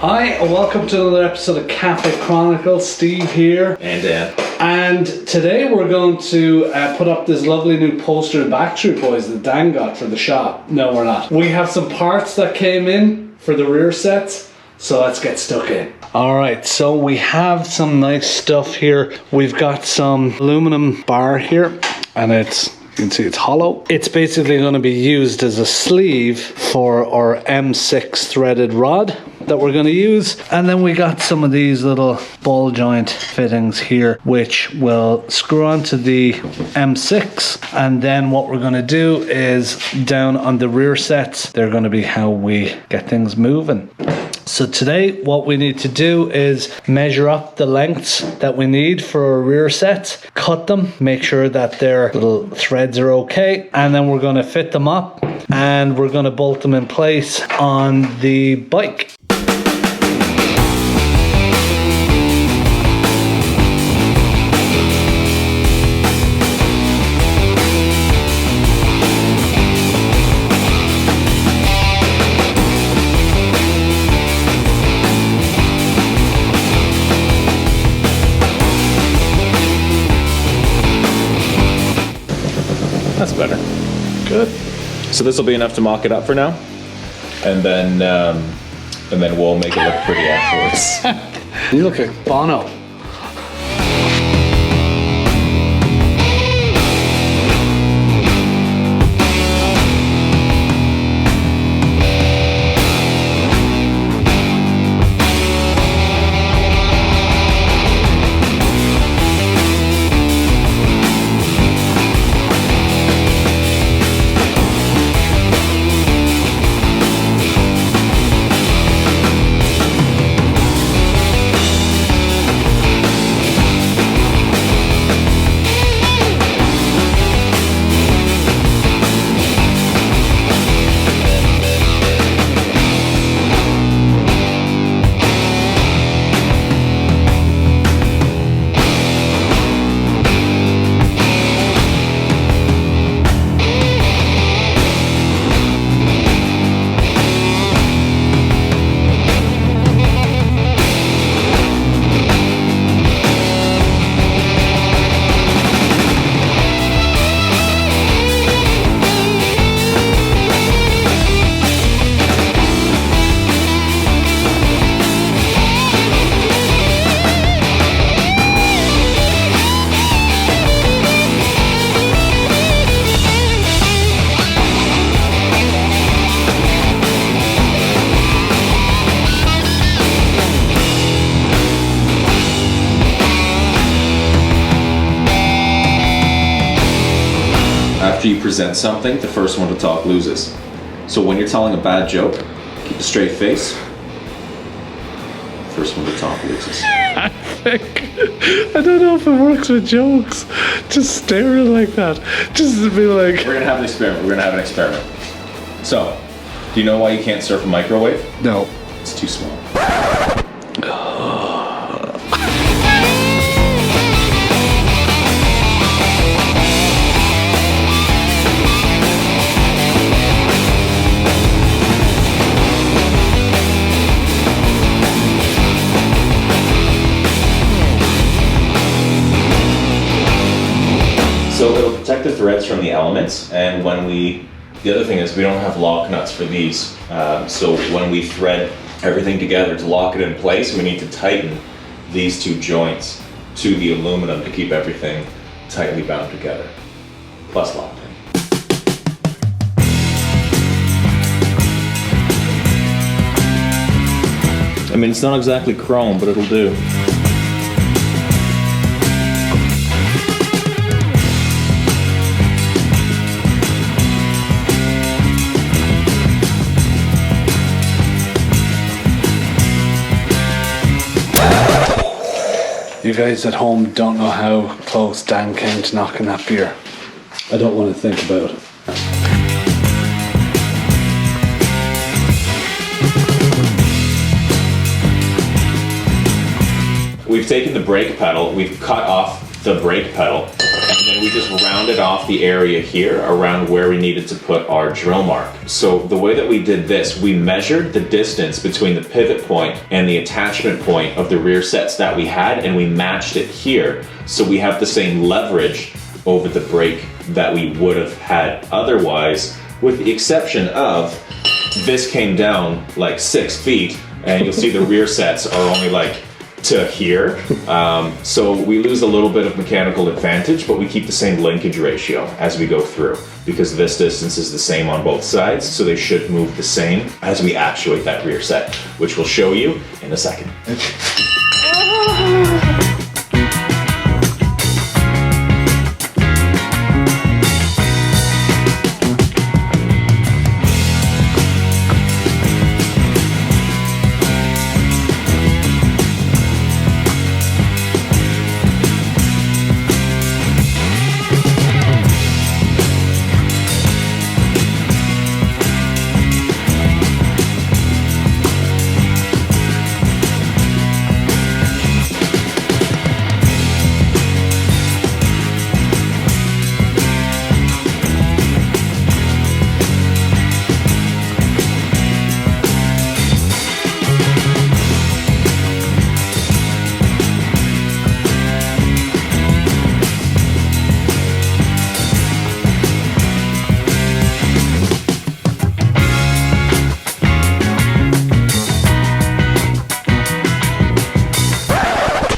Hi, and welcome to another episode of Cafe Chronicles. Steve here. And Dan. And today we're going to put up this lovely new poster and backstreet boys that Dan got for the shop. No, we're not. We have some parts that came in for the rear sets, so let's get stuck in. Alright, so we have some nice stuff here. We've got some aluminum bar here, and you can see it's hollow. It's basically going to be used as a sleeve for our M6 threaded rod that we're going to use. And then we got some of these little ball joint fittings here, which will screw onto the M6. And then what we're going to do is down on the rear sets, they're going to be how we get things moving. So today what we need to do is measure up the lengths that we need for our rear sets, cut them, make sure that their little threads are okay, and then we're going to fit them up and we're going to bolt them in place on the bike. That's better. Good. So this will be enough to mock it up for now, and then we'll make it look pretty afterwards. You look like Bono. After you present something, the first one to talk loses. So when you're telling a bad joke, keep a straight face. First one to talk loses. I don't know if it works with jokes. Just staring like that. Just to be like... We're gonna have an experiment. So, do you know why you can't surf a microwave? No. It's too small. So it'll protect the threads from the elements, and the other thing is we don't have lock nuts for these, so when we thread everything together to lock it in place, we need to tighten these two joints to the aluminum to keep everything tightly bound together, plus locked in. I mean, it's not exactly chrome, but it'll do. You guys at home don't know how close Dan came to knocking that beer. I don't want to think about it. We've taken the brake pedal, we've cut off the brake pedal, And then we just rounded off the area here around where we needed to put our drill mark. So the way that we did this, we measured the distance between the pivot point and the attachment point of the rear sets that we had, and we matched it here. So we have the same leverage over the brake that we would have had otherwise, with the exception of this came down like 6 feet, and you'll see the rear sets are only like to here. So we lose a little bit of mechanical advantage, but we keep the same linkage ratio as we go through, because this distance is the same on both sides, so they should move the same as we actuate that rear set, which we'll show you in a second.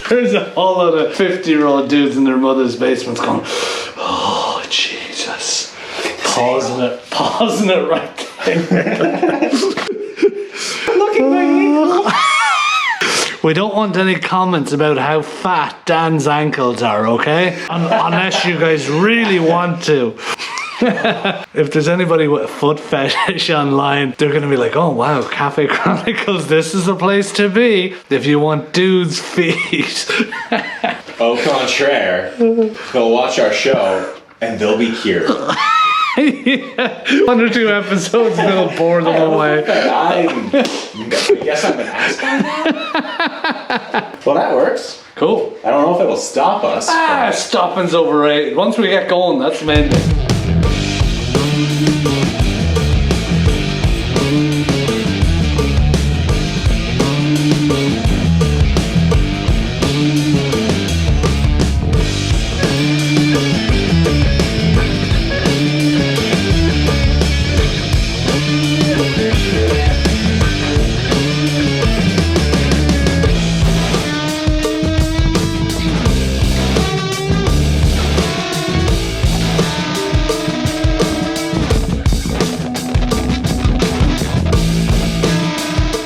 There's a whole lot of 50-year-old dudes in their mother's basements going, oh, Jesus. Pausing it right there. Looking like we don't want any comments about how fat Dan's ankles are, okay? Unless you guys really want to. If there's anybody with a foot fetish online, they're gonna be like, oh wow, Cafe Chronicles, this is a place to be if you want dudes' feet. Au contraire, they'll watch our show and they'll be cured. Yeah. 1 or 2 episodes and it'll bore them away. I guess I'm an asshole. Well, that works. Cool. I don't know if it will stop us. Stopping's overrated. Once we get going, that's the main thing.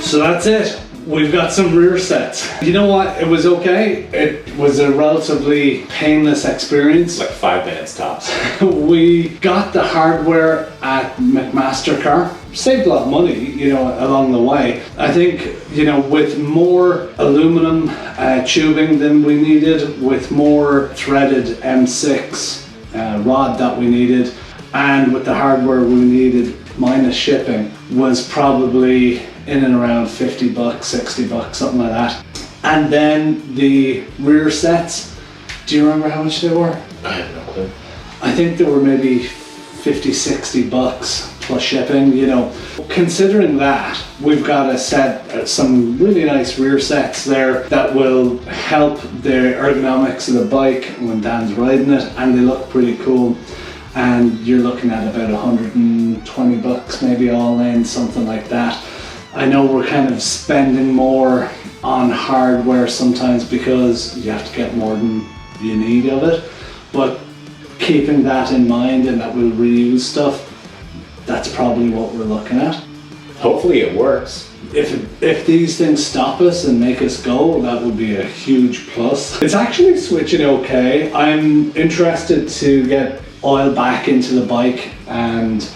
So that's it. We've got some rear sets. You know what? It was okay. It was a relatively painless experience. Like 5 minutes tops. We got the hardware at McMaster-Carr. Saved a lot of money, you know, along the way. I think, you know, with more aluminum tubing than we needed, with more threaded M6 rod that we needed, and with the hardware we needed minus shipping, was probably in and around 50 bucks, 60 bucks, something like that. And then the rear sets, do you remember how much they were? I have no clue. I think they were maybe 50, 60 bucks plus shipping, you know. Considering that, we've got a set, some really nice rear sets there that will help the ergonomics of the bike when Dan's riding it, and they look pretty cool. And you're looking at about 120 bucks maybe all in, something like that. I know we're kind of spending more on hardware sometimes because you have to get more than you need of it, but keeping that in mind and that we'll reuse stuff, that's probably what we're looking at. Hopefully it works. If these things stop us and make us go, that would be a huge plus. It's actually switching okay. I'm interested to get oil back into the bike, and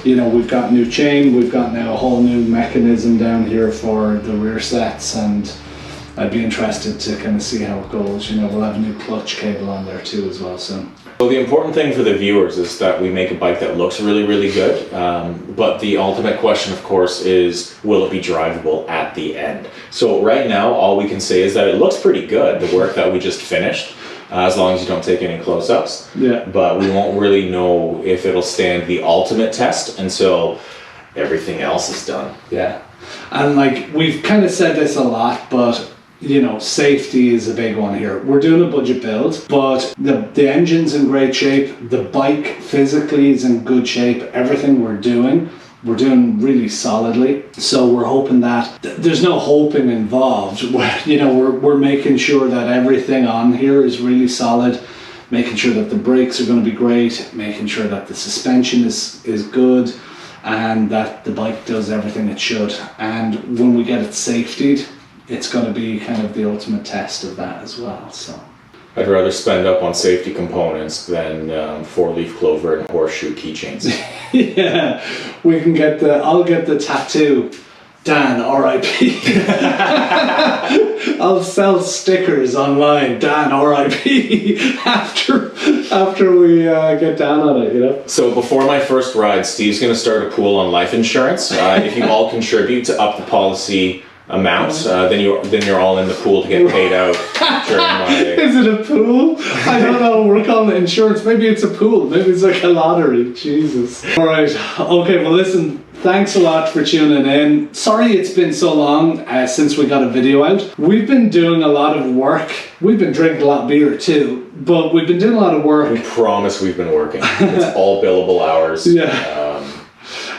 you know, we've got new chain, we've got now a whole new mechanism down here for the rear sets, and I'd be interested to kind of see how it goes. You know, we'll have a new clutch cable on there too as well soon. So the important thing for the viewers is that we make a bike that looks really, really good. But the ultimate question, of course, is will it be drivable at the end? So right now, all we can say is that it looks pretty good, the work that we just finished. as long as you don't take any close-ups. Yeah. But we won't really know if it'll stand the ultimate test until everything else is done. Yeah. And like, we've kind of said this a lot, but you know, safety is a big one here. We're doing a budget build, but the engine's in great shape, the bike physically is in good shape, everything we're doing really solidly. So we're hoping that there's no hoping involved. You know, we're making sure that everything on here is really solid, making sure that the brakes are going to be great, making sure that the suspension is good, and that the bike does everything it should. And when we get it safetied, it's going to be kind of the ultimate test of that as well. So I'd rather spend up on safety components than 4-leaf clover and horseshoe keychains. Yeah, we can get I'll get the tattoo, Dan R.I.P. I'll sell stickers online, Dan R.I.P. after we get down on it, you know. So before my first ride, Steve's going to start a pool on life insurance. If you all contribute to up the policy amount, then you're all in the pool to get paid out during my... Is it a pool? I don't know, we're calling it insurance. Maybe it's a pool, maybe it's like a lottery. Jesus. Alright, okay, well listen, thanks a lot for tuning in. Sorry it's been so long since we got a video out. We've been doing a lot of work. We've been drinking a lot of beer too, but we've been doing a lot of work. We promise we've been working. It's all billable hours. Yeah.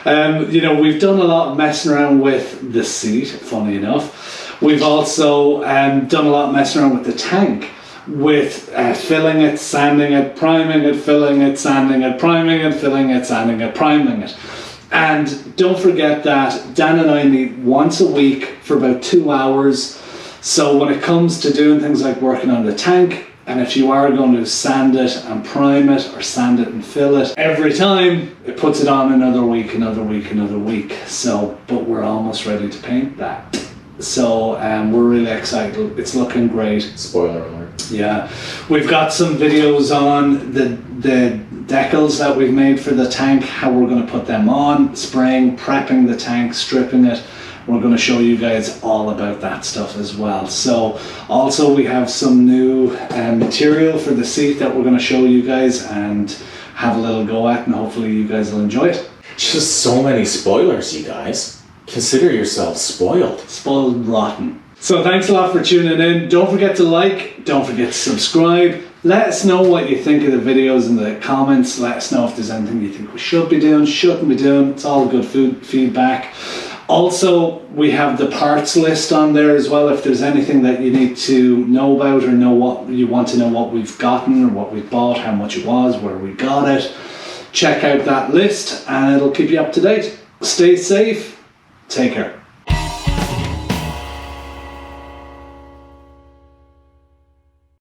You know, we've done a lot of messing around with the seat, funny enough. We've also done a lot of messing around with the tank, with filling it, sanding it, priming it, filling it, sanding it, priming it, filling it, sanding it, priming it. And don't forget that Dan and I meet once a week for about 2 hours. So when it comes to doing things like working on the tank, and if you are going to sand it and prime it, or sand it and fill it, every time it puts it on another week. So, but we're almost ready to paint that. So we're really excited. It's looking great. Spoiler alert. Yeah. We've got some videos on the decals that we've made for the tank, how we're going to put them on, spraying, prepping the tank, stripping it. We're going to show you guys all about that stuff as well. So also we have some new material for the seat that we're going to show you guys and have a little go at, and hopefully you guys will enjoy it. Just so many spoilers, you guys. Consider yourselves spoiled. Spoiled rotten. So thanks a lot for tuning in. Don't forget to like, don't forget to subscribe. Let us know what you think of the videos in the comments. Let us know if there's anything you think we should be doing, shouldn't be doing. It's all good feedback. Also, we have the parts list on there as well. If there's anything that you need to know about, or know what you want to know, what we've gotten or what we bought, how much it was, where we got it, check out that list and it'll keep you up to date. Stay safe. Take care.